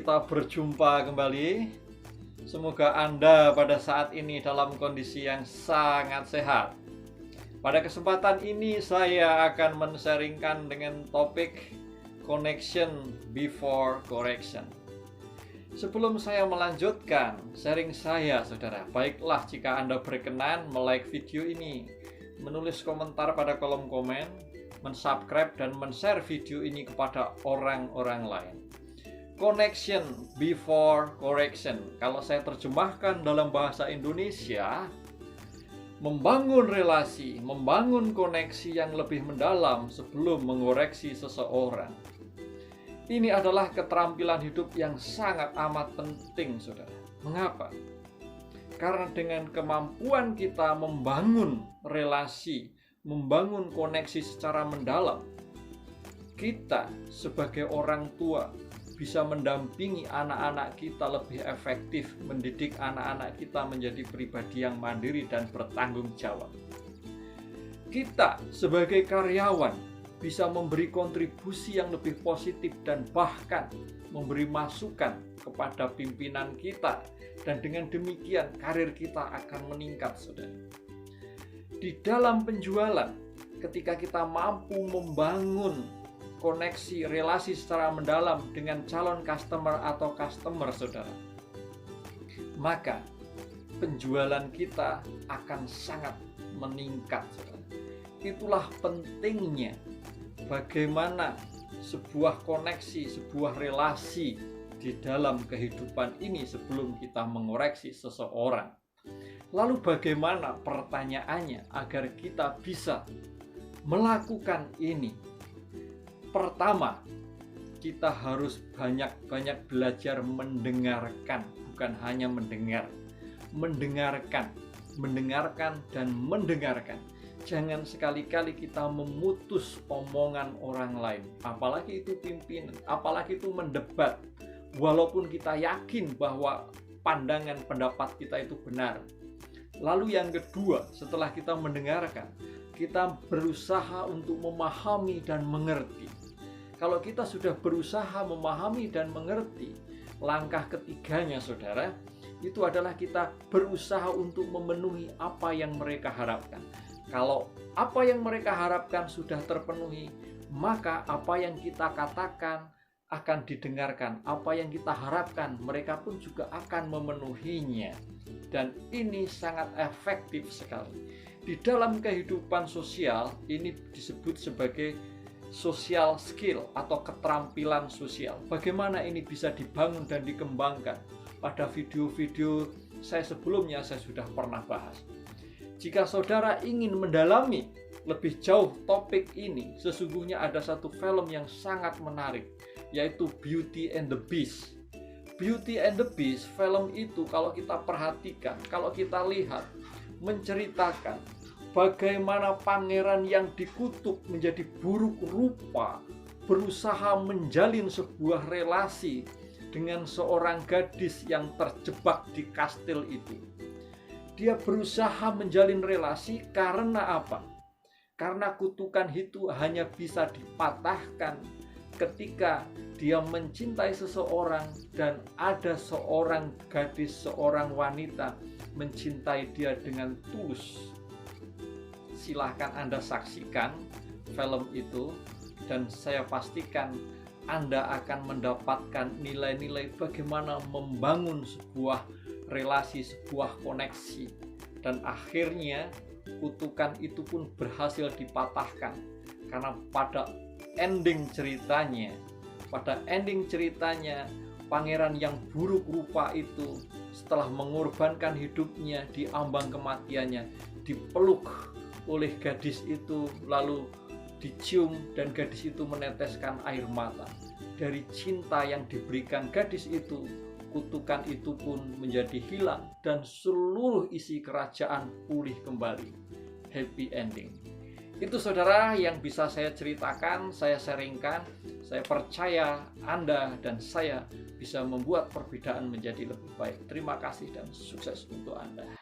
kita berjumpa kembali. Semoga Anda pada saat ini dalam kondisi yang sangat sehat. Pada kesempatan ini saya akan men-sharingkan dengan topik Connection Before Correction. Sebelum saya melanjutkan sharing saya, saudara, baiklah jika Anda berkenan like video ini, menulis komentar pada kolom komen, mensubscribe dan men-share video ini kepada orang-orang lain. Connection before correction. Kalau saya terjemahkan dalam bahasa Indonesia, membangun relasi, membangun koneksi yang lebih mendalam sebelum mengoreksi seseorang. Ini adalah keterampilan hidup yang sangat amat penting, saudara. Mengapa? Karena dengan kemampuan kita membangun relasi, membangun koneksi secara mendalam, kita sebagai orang tua bisa mendampingi anak-anak kita lebih efektif, mendidik anak-anak kita menjadi pribadi yang mandiri dan bertanggung jawab. Kita sebagai karyawan bisa memberi kontribusi yang lebih positif dan bahkan memberi masukan kepada pimpinan kita, dan dengan demikian karir kita akan meningkat, saudara. Di dalam penjualan, ketika kita mampu membangun koneksi relasi secara mendalam dengan calon customer atau customer, saudara, maka penjualan kita akan sangat meningkat, saudara. Itulah pentingnya bagaimana sebuah koneksi, sebuah relasi di dalam kehidupan ini sebelum kita mengoreksi seseorang. Lalu bagaimana pertanyaannya agar kita bisa melakukan ini? Pertama, kita harus banyak-banyak belajar mendengarkan, bukan hanya mendengar. Mendengarkan dan mendengarkan. Jangan sekali-kali kita memutus omongan orang lain, apalagi itu pimpinan, apalagi itu mendebat, walaupun kita yakin bahwa pandangan pendapat kita itu benar. Lalu yang kedua, setelah kita mendengarkan, kita berusaha untuk memahami dan mengerti. Kalau kita sudah berusaha memahami dan mengerti, langkah ketiganya, saudara, itu adalah kita berusaha untuk memenuhi apa yang mereka harapkan. Kalau apa yang mereka harapkan sudah terpenuhi, maka apa yang kita katakan akan didengarkan. Apa yang kita harapkan, mereka pun juga akan memenuhinya. Dan ini sangat efektif sekali. Di dalam kehidupan sosial, ini disebut sebagai social skill atau keterampilan sosial. Bagaimana ini bisa dibangun dan dikembangkan? Pada video-video saya sebelumnya saya sudah pernah bahas. Jika saudara ingin mendalami lebih jauh topik ini, sesungguhnya ada satu film yang sangat menarik, yaitu Beauty and the Beast. Beauty and the Beast, film itu kalau kita perhatikan, kalau kita lihat, menceritakan bagaimana pangeran yang dikutuk menjadi buruk rupa berusaha menjalin sebuah relasi dengan seorang gadis yang terjebak di kastil itu. Dia berusaha menjalin relasi karena apa? Karena kutukan itu hanya bisa dipatahkan ketika dia mencintai seseorang dan ada seorang gadis, seorang wanita mencintai dia dengan tulus. Silahkan Anda saksikan film itu dan saya pastikan Anda akan mendapatkan nilai-nilai bagaimana membangun sebuah relasi, sebuah koneksi, dan akhirnya kutukan itu pun berhasil dipatahkan karena pada ending ceritanya pangeran yang buruk rupa itu setelah mengorbankan hidupnya di ambang kematiannya dipeluk oleh gadis itu, lalu dicium dan gadis itu meneteskan air mata. Dari cinta yang diberikan gadis itu, kutukan itu pun menjadi hilang dan seluruh isi kerajaan pulih kembali. Happy ending. Itu, saudara, yang bisa saya ceritakan, saya sharingkan. Saya percaya Anda dan saya bisa membuat perbedaan menjadi lebih baik. Terima kasih dan sukses untuk Anda.